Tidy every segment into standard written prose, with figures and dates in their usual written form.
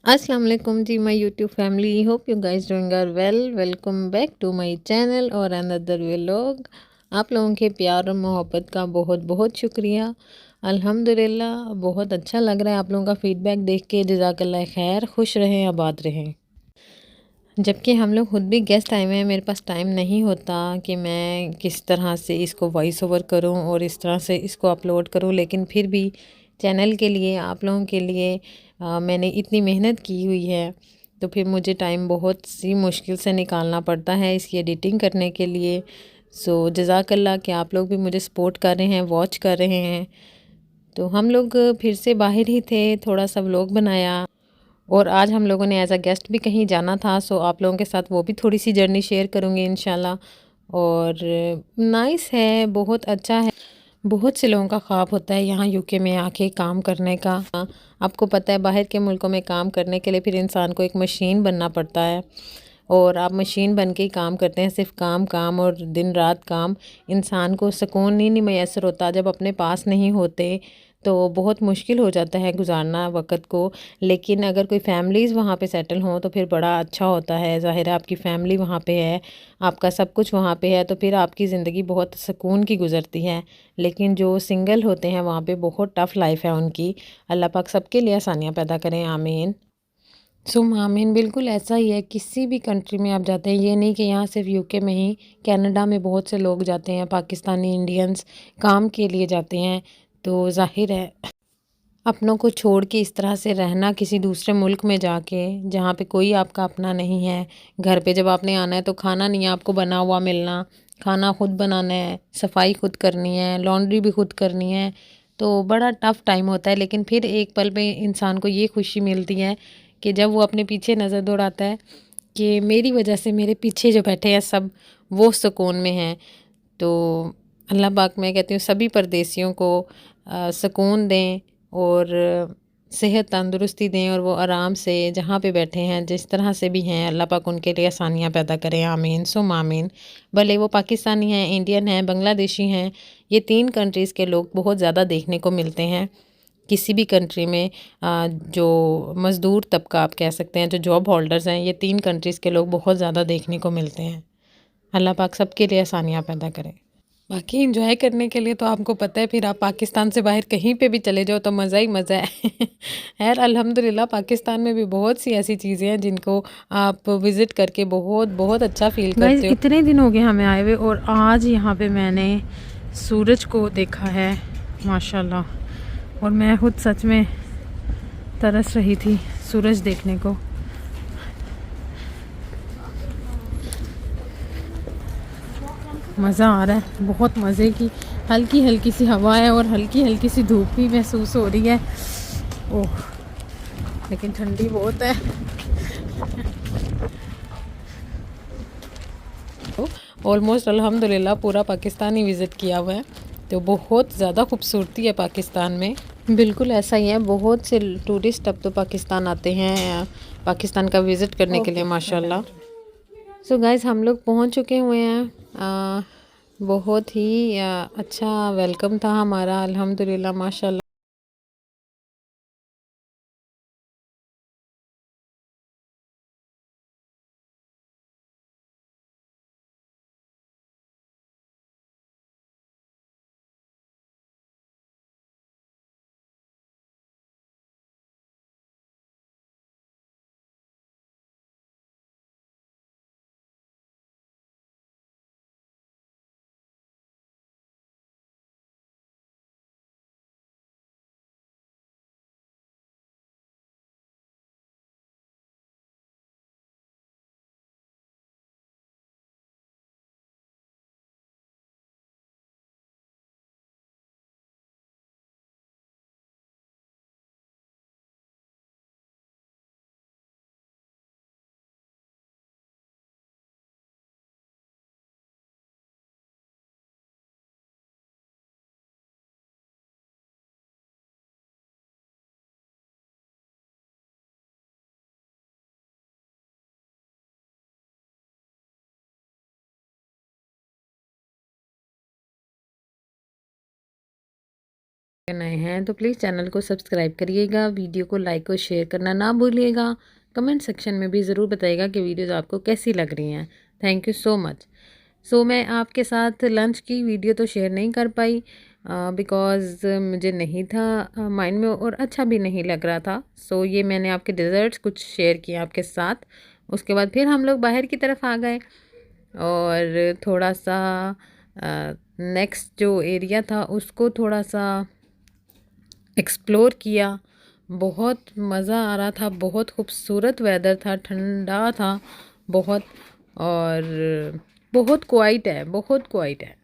अस्सलाम वालेकुम जी my YouTube family, hope you guys doing are well. Welcome back to my channel और another vlog. आप लोगों के प्यार और मोहब्बत का बहुत बहुत शुक्रिया। अल्हम्दुलिल्लाह बहुत अच्छा लग रहा है आप लोगों का फीडबैक देख के। जज़ाकल्लाह खैर, खुश रहें, आबाद रहें। जबकि हम लोग खुद भी गेस्ट आए हुए हैं, मेरे पास टाइम नहीं होता कि मैं किस तरह से इसको वॉइस ओवर करूं और इस तरह से इसको अपलोड करूं, लेकिन फिर भी चैनल के लिए, आप लोगों के लिए मैंने इतनी मेहनत की हुई है, तो फिर मुझे टाइम बहुत सी मुश्किल से निकालना पड़ता है इसकी एडिटिंग करने के लिए। सो जज़ाकल्लाह कि आप लोग भी मुझे सपोर्ट कर रहे हैं, वॉच कर रहे हैं। तो हम लोग फिर से बाहर ही थे, थोड़ा सा व्लॉग बनाया और आज हम लोगों ने एज़ अ गेस्ट भी कहीं जाना था। सो आप लोगों के साथ वो भी थोड़ी सी जर्नी शेयर करूँगी इंशाल्लाह। और नाइस है, बहुत अच्छा है। बहुत से लोगों का ख्वाब होता है यहाँ यूके में आके काम करने का। आपको पता है बाहर के मुल्कों में काम करने के लिए फिर इंसान को एक मशीन बनना पड़ता है, और आप मशीन बन के ही काम करते हैं, सिर्फ काम काम और दिन रात काम। इंसान को सुकून ही नहीं मैसर होता जब अपने पास नहीं होते, तो बहुत मुश्किल हो जाता है गुजारना वक़्त को। लेकिन अगर कोई फैमिलीज़ वहाँ पे सेटल हों तो फिर बड़ा अच्छा होता है। ज़ाहिर है आपकी फ़ैमिली वहाँ पे है, आपका सब कुछ वहाँ पे है, तो फिर आपकी ज़िंदगी बहुत सुकून की गुज़रती है। लेकिन जो सिंगल होते हैं वहाँ पे बहुत टफ़ लाइफ़ है उनकी। अल्लाह पाक सबके लिए आसानियाँ पैदा करें, आमीन। आमीन। बिल्कुल ऐसा ही है, किसी भी कंट्री में आप जाते हैं, ये नहीं कि यहाँ सिर्फ यूके में ही, कनाडा में बहुत से लोग जाते हैं, पाकिस्तानी इंडियंस काम के लिए जाते हैं। तो ज़ाहिर है अपनों को छोड़ के इस तरह से रहना किसी दूसरे मुल्क में जाके, जहाँ पे कोई आपका अपना नहीं है। घर पे जब आपने आना है तो खाना नहीं है आपको बना हुआ मिलना, खाना खुद बनाना है, सफाई खुद करनी है, लॉन्ड्री भी खुद करनी है। तो बड़ा टफ़ टाइम होता है, लेकिन फिर एक पल में इंसान को ये खुशी मिलती है कि जब वो अपने पीछे नज़र दौड़ाता है कि मेरी वजह से मेरे पीछे जो बैठे हैं सब वो सुकून में हैं। तो अल्लाह पाक, मैं कहती हूँ सभी परदेसियों को सुकून दें और सेहत तंदुरुस्ती दें, और वो आराम से जहाँ पे बैठे हैं जिस तरह से भी हैं, अल्लाह पाक उनके लिए आसानियाँ पैदा करें, आमीन सुम आमीन। भले वो पाकिस्तानी हैं, इंडियन हैं, बांग्लादेशी हैं, ये 3 कंट्रीज़ के लोग बहुत ज़्यादा देखने को मिलते हैं किसी भी कंट्री में। जो मज़दूर तबका आप कह सकते हैं, जो जॉब होल्डर्स हैं, ये 3 कंट्रीज़ के लोग बहुत ज़्यादा देखने को मिलते हैं। अल्लाह पाक सबके लिए आसानियाँ पैदा करे। बाकी एंजॉय करने के लिए तो आपको पता है, फिर आप पाकिस्तान से बाहर कहीं पे भी चले जाओ तो मज़ा ही मज़ा है। खैर अल्हम्दुलिल्लाह पाकिस्तान में भी बहुत सी ऐसी चीज़ें हैं जिनको आप विज़िट करके बहुत बहुत अच्छा फ़ील गाइस करते हो। इतने दिन हो गए हमें आए हुए, और आज यहाँ पे मैंने सूरज को देखा है माशाल्लाह। और मैं खुद सच में तरस रही थी सूरज देखने को। मज़ा आ रहा है, बहुत मज़े की हल्की हल्की सी हवा है और हल्की हल्की सी धूप भी महसूस हो रही है। ओह, लेकिन ठंडी बहुत है। ऑलमोस्ट अल्हम्दुलिल्लाह पूरा पाकिस्तान ही विज़िट किया हुआ है, तो बहुत ज़्यादा खूबसूरती है पाकिस्तान में। बिल्कुल ऐसा ही है, बहुत से टूरिस्ट अब तो पाकिस्तान आते हैं पाकिस्तान का विज़िट करने के लिए माशाल्लाह। सो गाइस हम लोग पहुंच चुके हुए हैं। बहुत ही अच्छा वेलकम था हमारा, अल्हम्दुलिल्लाह माशाल्लाह। नए हैं तो प्लीज़ चैनल को सब्सक्राइब करिएगा, वीडियो को लाइक और शेयर करना ना भूलिएगा। कमेंट सेक्शन में भी ज़रूर बताइएगा कि वीडियोज़ आपको कैसी लग रही हैं। Thank you so much. So मैं आपके साथ लंच की वीडियो तो शेयर नहीं कर पाई बिकॉज़ मुझे नहीं था माइंड में और अच्छा भी नहीं लग रहा था। सो ये मैंने आपके डिज़र्ट्स कुछ शेयर किए आपके साथ। उसके बाद फिर हम लोग बाहर की तरफ आ गए और थोड़ा सा नेक्स्ट जो एरिया था उसको थोड़ा सा एक्सप्लोर किया। बहुत मज़ा आ रहा था, बहुत खूबसूरत वेदर था, ठंडा था बहुत, और बहुत क्वाइट है, बहुत क्वाइट है।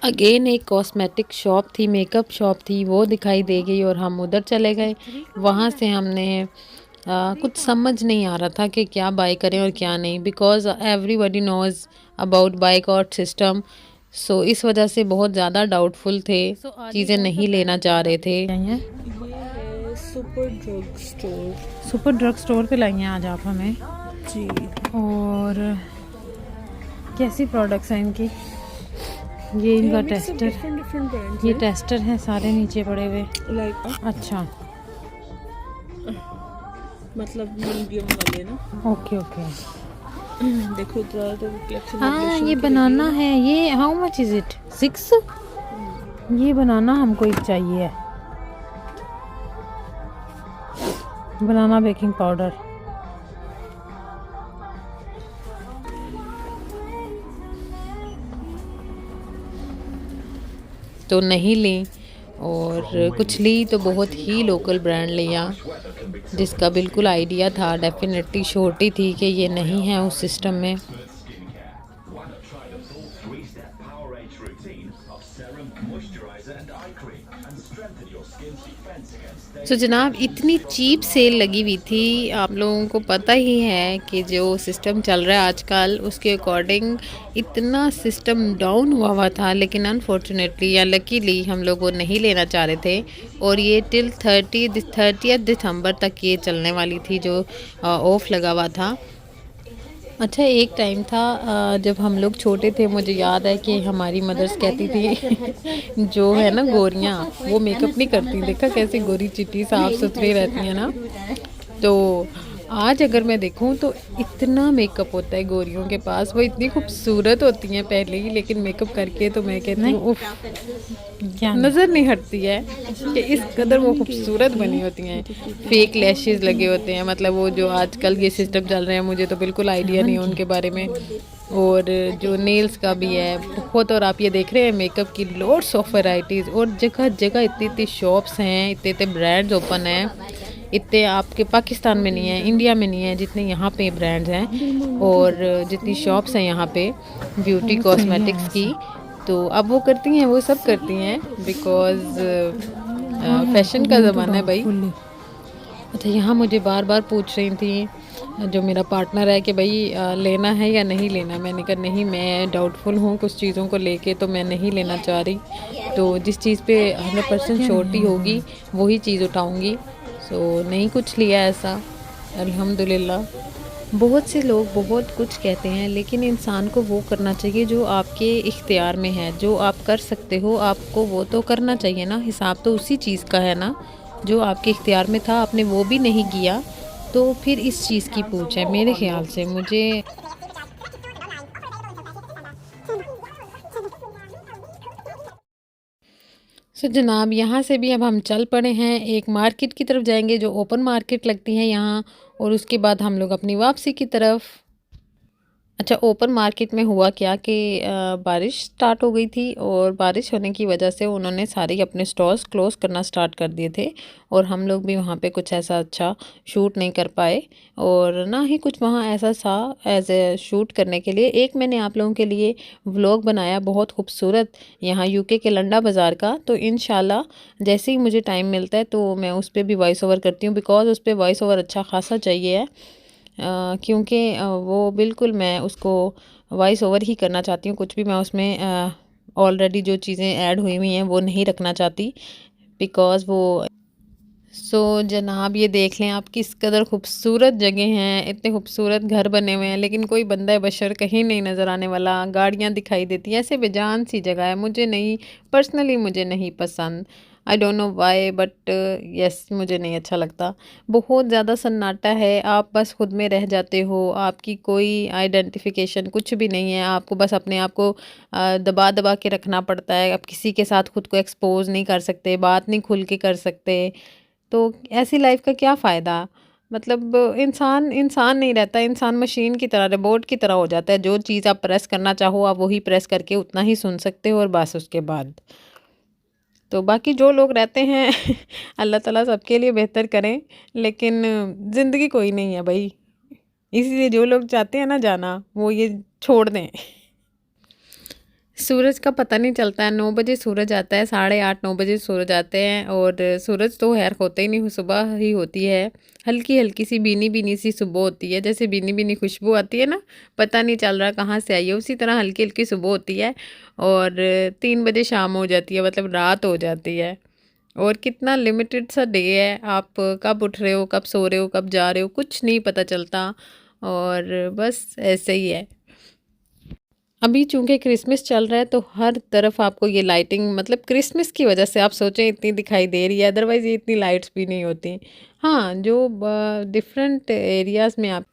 अगेन एक कॉस्मेटिक शॉप थी, मेकअप शॉप थी, वो दिखाई दे गई और हम उधर चले गए। वहाँ से हमने कुछ समझ नहीं आ रहा था कि क्या बाय करें और क्या नहीं, because everybody knows about boycott system. So इस वजह से बहुत ज़्यादा डाउटफुल थे, चीज़ें नहीं लेना चाह रहे थे। ये है super drug store. Super drug store पे लाई हैं आज आप हमें जी, और कैसी प्रोडक्ट्स हैं इनकी? ये इनका टेस्टर, डिफरेंट ब्रांड्स ये टेस्टर हैं सारे नीचे पड़े हुए। लाइक अच्छा, मतलब मीडियम वाले ना। Okay okay. देखो ज़्यादातर कलेक्शन हाँ ये बनाना है। ये हाउ मच इज़ इट? 6? ये बनाना हमको एक चाहिए है, बनाना बेकिंग पाउडर। तो नहीं ली, और कुछ ली तो बहुत ही लोकल ब्रांड लिया जिसका बिल्कुल आइडिया था, डेफिनेटली श्योरिटी थी कि ये नहीं है उस सिस्टम में। तो जनाब इतनी चीप सेल लगी हुई थी, आप लोगों को पता ही है कि जो सिस्टम चल रहा है आजकल उसके अकॉर्डिंग इतना सिस्टम डाउन हुआ था, लेकिन अनफॉर्चुनेटली या लकीली हम लोग वो नहीं लेना चाह रहे थे। और ये टिल 30 दिसंबर तक ये चलने वाली थी जो ऑफ लगा हुआ था। अच्छा एक टाइम था जब हम लोग छोटे थे, मुझे याद है कि हमारी मदर्स कहती थी जो है ना गोरियाँ वो मेकअप नहीं करती, देखा कैसे गोरी चिट्टी साफ सुथरी रहती है ना। तो आज अगर मैं देखूं तो इतना मेकअप होता है गोरियों के पास, वो इतनी खूबसूरत होती हैं पहले ही, लेकिन मेकअप करके तो मैं कहती हूँ उफ, नज़र नहीं हटती है कि इस कदर वो खूबसूरत बनी होती हैं। फेक लैशेस लगे होते हैं, मतलब वो जो आजकल ये सिस्टम चल रहे हैं, मुझे तो बिल्कुल आइडिया नहीं है उनके बारे में। और जो नेल्स का भी है बहुत, और आप ये देख रहे हैं मेकअप की लॉट्स ऑफ वैरायटीज़, और जगह जगह इतनी इतनी शॉप्स हैं, इतने इतने ब्रांड्स ओपन हैं। इतने आपके पाकिस्तान में नहीं है, इंडिया में नहीं है जितने यहाँ पे ब्रांड्स हैं और जितनी शॉप्स हैं यहाँ पे ब्यूटी कॉस्मेटिक्स की। तो अब वो करती हैं, वो सब करती हैं बिकॉज़ फैशन का ज़माना है भाई। अच्छा यहाँ मुझे बार बार पूछ रही थी जो मेरा पार्टनर है कि भाई लेना है या नहीं लेना। मैंने कहा नहीं, मैं डाउटफुल हूँ कुछ चीज़ों को लेके, तो मैं नहीं लेना चाह रही। तो जिस चीज़ पे 100% श्योरिटी होगी वही चीज़ उठाऊँगी। सो नहीं कुछ लिया ऐसा, अल्हम्दुलिल्लाह। बहुत से लोग बहुत कुछ कहते हैं, लेकिन इंसान को वो करना चाहिए जो आपके इख्तियार में है, जो आप कर सकते हो आपको वो तो करना चाहिए ना। हिसाब तो उसी चीज़ का है ना, जो आपके इख्तियार में था आपने वो भी नहीं किया, तो फिर इस चीज़ की पूछ है मेरे ख्याल से। मुझे सो जनाब यहाँ से भी अब हम चल पड़े हैं, एक मार्केट की तरफ जाएंगे जो ओपन मार्केट लगती है यहाँ, और उसके बाद हम लोग अपनी वापसी की तरफ। अच्छा ओपन मार्केट में हुआ क्या कि बारिश स्टार्ट हो गई थी, और बारिश होने की वजह से उन्होंने सारे अपने स्टॉल्स क्लोज़ करना स्टार्ट कर दिए थे, और हम लोग भी वहाँ पे कुछ ऐसा अच्छा शूट नहीं कर पाए, और ना ही कुछ वहाँ ऐसा था एज ए शूट करने के लिए। एक मैंने आप लोगों के लिए व्लॉग बनाया बहुत खूबसूरत यहाँ यूके के लंडा बाज़ार का, तो इंशाल्लाह जैसे ही मुझे टाइम मिलता है तो मैं उस पर भी वॉइस ओवर करती हूँ, बिकॉज़ उस पर वॉइस ओवर अच्छा खासा चाहिए है। क्योंकि वो बिल्कुल मैं उसको वॉइस ओवर ही करना चाहती हूँ, कुछ भी मैं उसमें ऑलरेडी जो चीज़ें ऐड हुई हुई हैं वो नहीं रखना चाहती, बिकॉज़ वो सो जनाब ये देख लें आप किस कदर खूबसूरत जगह हैं, इतने खूबसूरत घर बने हुए हैं, लेकिन कोई बंदा बशर कहीं नहीं नज़र आने वाला। गाड़ियाँ दिखाई देती हैं, ऐसे बेजान सी जगह है। मुझे नहीं, पर्सनली मुझे नहीं पसंद। I don't know why, but yes मुझे नहीं अच्छा लगता। बहुत ज़्यादा सन्नाटा है, आप बस खुद में रह जाते हो, आपकी कोई आइडेंटिफिकेशन कुछ भी नहीं है। आपको बस अपने आप को दबा दबा के रखना पड़ता है। आप किसी के साथ खुद को एक्सपोज नहीं कर सकते, बात नहीं खुल के कर सकते। तो ऐसी लाइफ का क्या फ़ायदा? मतलब इंसान इंसान नहीं रहता, इंसान मशीन की तरह, रोबोट की तरह हो जाता है। जो चीज़ आप प्रेस करना चाहो आप वही प्रेस करके उतना ही सुन सकते हो और बस उसके बाद। तो बाकी जो लोग रहते हैं अल्लाह ताला सबके लिए बेहतर करें, लेकिन ज़िंदगी कोई नहीं है भाई। इसीलिए जो लोग चाहते हैं ना जाना, वो ये छोड़ दें। सूरज का पता नहीं चलता है, 9 बजे सूरज आता है, 8:30 9 बजे सूरज आते हैं। और सूरज तो खैर होते ही नहीं, सुबह ही होती है। हल्की हल्की सी बीनी बीनी सी सुबह होती है, जैसे बीनी बीनी खुशबू आती है ना, पता नहीं चल रहा कहाँ से आई है, उसी तरह हल्की हल्की सुबह होती है। और 3 बजे शाम हो जाती है, मतलब रात हो जाती है। और कितना लिमिटेड सा डे है, आप कब उठ रहे हो, कब सो रहे हो, कब जा रहे हो, कुछ नहीं पता चलता। और बस ऐसे ही है। अभी चूंकि क्रिसमस चल रहा है तो हर तरफ आपको ये लाइटिंग, मतलब क्रिसमस की वजह से आप सोचें इतनी दिखाई दे रही है, अदरवाइज़ ये इतनी लाइट्स भी नहीं होती। हाँ, जो डिफरेंट एरियाज़ में आप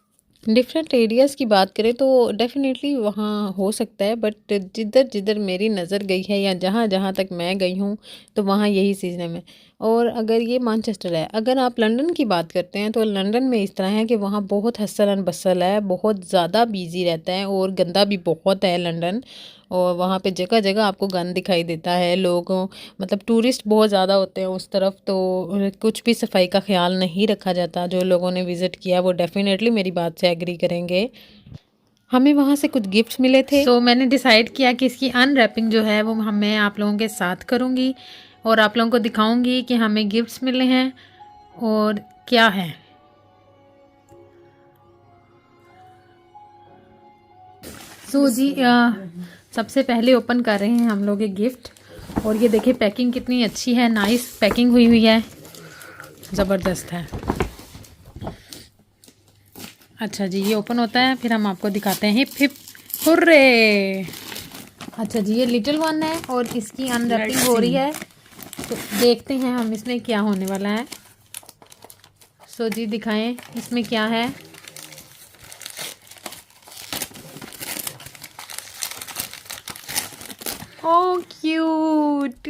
डिफरेंट एरियाज़ की बात करें तो डेफ़िनेटली वहाँ हो सकता है, बट जिधर जिधर मेरी नज़र गई है या जहाँ जहाँ तक मैं गई हूँ तो वहाँ यही सिस्टम है। और अगर ये मैनचेस्टर है, अगर आप लंदन की बात करते हैं तो लंदन में इस तरह है कि वहाँ बहुत हसल एंड बसल है, बहुत ज़्यादा बिजी रहता है और गंदा भी बहुत है लंदन। और वहाँ पे जगह जगह आपको गंद दिखाई देता है। लोगों, मतलब टूरिस्ट बहुत ज़्यादा होते हैं उस तरफ, तो कुछ भी सफाई का ख्याल नहीं रखा जाता। जो लोगों ने विज़िट किया वो डेफ़िनेटली मेरी बात से एग्री करेंगे। हमें वहाँ से कुछ गिफ्ट्स मिले थे। सो मैंने डिसाइड किया कि इसकी अनरैपिंग जो है वो मैं आप लोगों के साथ करूँगी और आप लोगों को दिखाऊंगी कि हमें गिफ्ट्स मिले हैं और क्या है। सो जी सबसे पहले ओपन कर रहे हैं हम लोग एक गिफ्ट। और ये देखिए पैकिंग कितनी अच्छी है, नाइस पैकिंग हुई हुई है, ज़बरदस्त है। अच्छा जी, ये ओपन होता है, फिर हम आपको दिखाते हैं। Hip hip hurray. अच्छा जी, ये लिटिल वन है और इसकी अनरैपिंग हो रही है, तो देखते हैं हम इसमें क्या होने वाला है। सो जी दिखाएं इसमें क्या है। ओ क्यूट,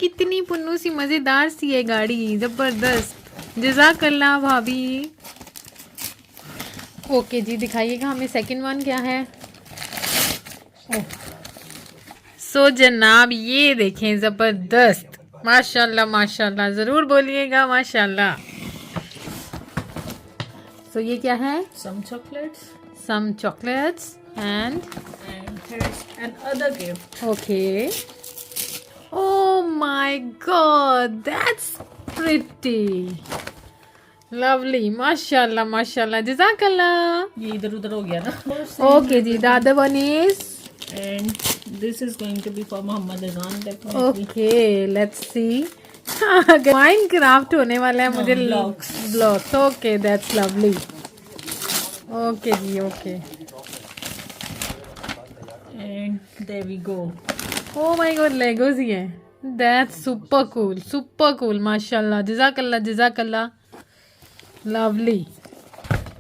कितनी पुन्नू सी मज़ेदार सी है गाड़ी, ज़बरदस्त। जज़ाकल्लाह भाभी। ओके जी, दिखाइएगा हमें सेकंड वन क्या है। सो जनाब ये देखें, ज़बरदस्त, माशाल्लाह माशाल्लाह, ज़रूर बोलिएगा माशाल्लाह। सो ये क्या है? Some chocolates. Some chocolates and Here's another gift. okay. Oh my god, that's pretty. Lovely, माशाल्लाह माशाल्लाह, जज़ाकल्लाह। ये इधर उधर हो गया ना. Okay ji, the other one is And this is going to be for Muhammad Azan definitely. okay, let's see. Minecraft होने वाला है मुझे। blocks. Blocks, okay, that's lovely. Okay ji, okay. And there we go. Oh my god, Legos ही हैं। That's super cool, माशाल्लाह, जज़ाकल्लाह जज़ाकल्लाह, lovely.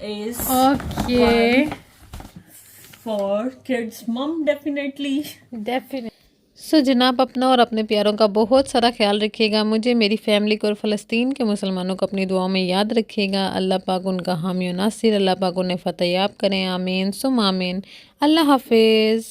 Is Okay. for kids mom definitely. Definitely. सो जनाब अपना और अपने प्यारों का बहुत सारा ख्याल रखिएगा। मुझे, मेरी फैमिली को और फ़लस्तीन के मुसलमानों को अपनी दुआओं में याद रखिएगा। अल्लाह पाक उनका हामी और नासिर, अल्लाह पाक उन्हें फ़तह याब करें। आमीन सुम आमीन। अल्लाह हाफिज़।